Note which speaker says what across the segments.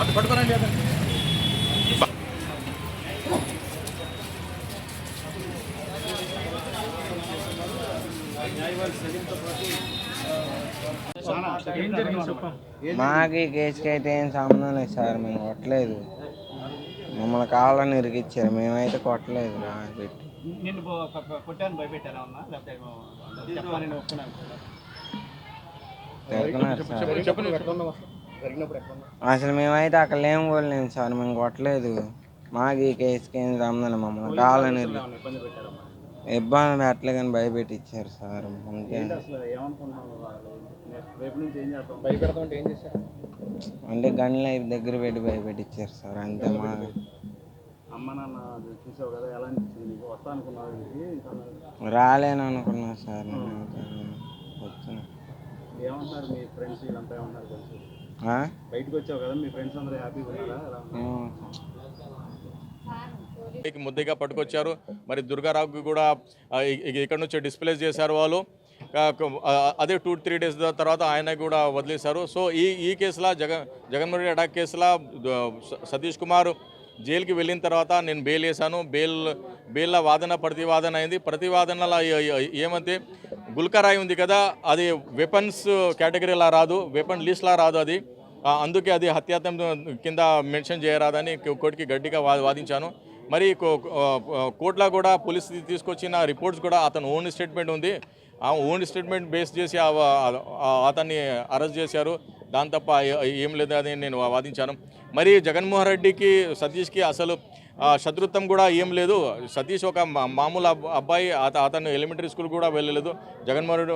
Speaker 1: అది పట్టుకోరండి అదే
Speaker 2: మాకు ఈ కేసుకి అయితే ఏం సంబంధం లేదు సార్. మేము కొట్టలేదు, మమ్మల్ని కావాలని ఇరికిచ్చారు. మేమైతే కొట్టలేదు పెట్టి. అసలు మేమైతే అక్కడ లేము కూడా లేము సార్. మేము కొట్టలేదు. మాకు ఈ కేసుకి ఏం సంబంధం లేదు. మమ్మల్ని కావాలని ఇబ్బంది పెట్టలే కానీ భయపెట్టించారు సార్. అంటే గన్ల దగ్గర పెట్టి భయపెట్టించారు సార్. అంతే. మా రాలేను అనుకున్నా సార్. వచ్చాను.
Speaker 1: ముద్దిగా పట్టుకొచ్చారు. మరి దుర్గారావుకి కూడా ఇక్కడ నుంచి డిస్ప్లేస్ చేశారు వాళ్ళు. అదే 2-3 డేస్ తర్వాత ఆయన కూడా వదిలేశారు. సో ఈ కేసులో జగన్మోహన్ రెడ్డి అటాక్ కేసులో సతీష్ కుమార్ జైలుకి వెళ్ళిన తర్వాత నేను బెయిల్ వేశాను. బెయిల్లో వాదన ప్రతివాదన అయింది. ప్రతివాదనలో ఏమంటే గుల్కరాయి ఉంది కదా, అది వెపన్స్ కేటగిరీలా రాదు, వెపన్ లిస్ట్లా రాదు. అది అందుకే అది హత్యాయత్నం కింద మెన్షన్ చేయరాదని కోర్టుకి గట్టిగా వాదించాను. మరి కోర్టులో కూడా పోలీసు తీసుకొచ్చిన రిపోర్ట్స్ కూడా అతను ఓన్ స్టేట్మెంట్ ఉంది. ఆ ఓన్ స్టేట్మెంట్ బేస్ చేసి అతన్ని అరెస్ట్ చేశారు. దాని తప్ప ఏం లేదు అని నేను వాదించాను. మరి జగన్మోహన్ రెడ్డికి సతీష్కి అసలు శత్రుత్వం కూడా ఏం లేదు. సతీష్ ఒక మామూలు అబ్బాయి. అతను ఎలిమెంటరీ స్కూల్ కూడా వెళ్ళలేదు. జగన్మోహన్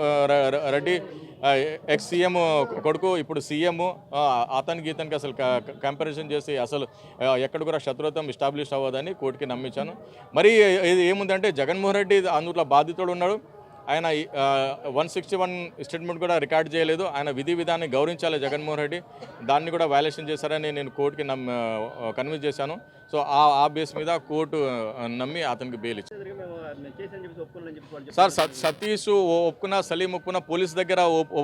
Speaker 1: రెడ్డి ఎక్స్ సీఎం కొడుకు, ఇప్పుడు సీఎం. ఇతనికి అసలు కంపారిజన్ చేసి అసలు ఎక్కడ కూడా శత్రుత్వం ఎస్టాబ్లిష్ అవ్వదని కోర్టుకి నమ్మించాను. మరి ఇది ఏముందంటే జగన్మోహన్ రెడ్డి అందులో బాధితుడు ఉన్నాడు. ఆయన 161 స్టేట్మెంట్ కూడా రికార్డ్ చేయలేదు. ఆయన విధి విధాన్ని గౌరవించాలి జగన్మోహన్ రెడ్డి. దాన్ని కూడా వైలేషన్ చేశారని నేను కోర్టుకి కన్విన్స్ చేశాను. సో ఆ బేస్ మీద కోర్టు నమ్మి అతనికి బెయిల్ ఇచ్చింది. సార్ సతీష్ ఒప్పుకున్నా, సలీం ఒప్పుకున్నా, పోలీస్ దగ్గర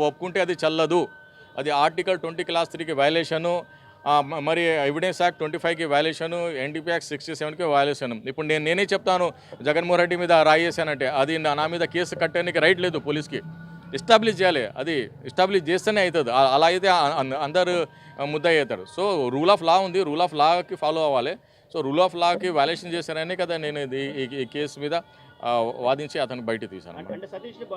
Speaker 1: ఒప్పుకుంటే అది చల్లదు. అది ఆర్టికల్ 20 క్లాస్ 3కి వైలేషను, మరి ఎవిడెన్స్ యాక్ట్ 25కి వైలేషను, ఎన్డీపీ యాక్ట్ 67కి వైలేషను. ఇప్పుడు నేనే చెప్తాను జగన్మోహన్ రెడ్డి మీద రాయేసానంటే అది నా మీద కేసు కట్టడానికి రైట్ లేదు. పోలీస్కి ఎస్టాబ్లిష్ చేయాలి. అది ఎస్టాబ్లిష్ చేస్తేనే అవుతుంది. అలా అయితే అందరు ముద్దాయి అవుతారు. సో రూల్ ఆఫ్ లా ఉంది, రూల్ ఆఫ్ లాకి ఫాలో అవ్వాలి. సో రూల్ ఆఫ్ లాకి వైలేషన్ చేశారనే కదా నేను ఈ కేసు మీద వాదించి అతను బయట తీశాను.